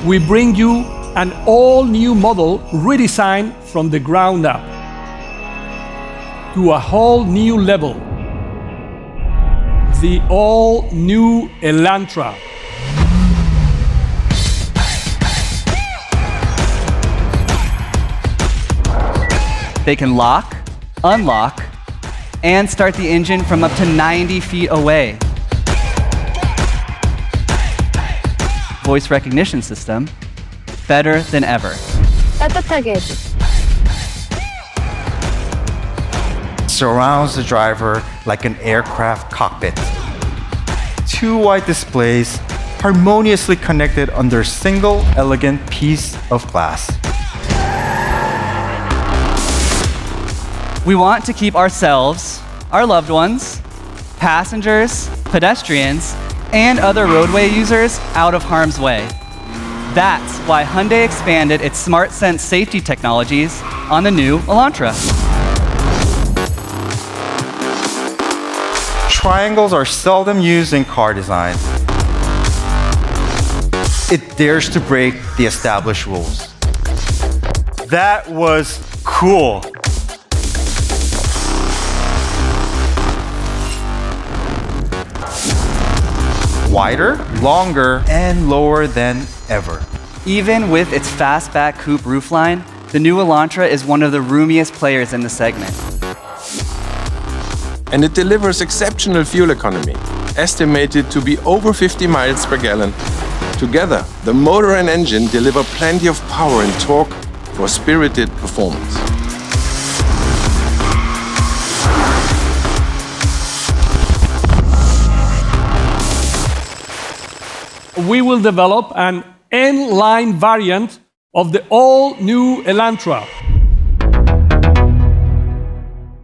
we bring you an all-new model redesigned from the ground up to a whole new level. The all-new Elantra. They can lock, unlock, and start the engine from up to 90 feet away. Voice recognition system, better than ever. 따뜻하게 해줘. Surrounds the driver like an aircraft cockpit. Two wide displays harmoniously connected under a single elegant piece of glass. We want to keep ourselves, our loved ones, passengers, pedestrians, and other roadway users out of harm's way. That's why Hyundai expanded its SmartSense safety technologies on the new Elantra. Triangles are seldom used in car design. It dares to break the established rules. That was cool. Wider, longer, and lower than ever. Even with its fastback coupe roofline, the new Elantra is one of the roomiest players in the segment. And it delivers exceptional fuel economy, estimated to be over 50 miles per gallon. Together, the motor and engine deliver plenty of power and torque for spirited performance. We will develop an N-line variant of the all-new Elantra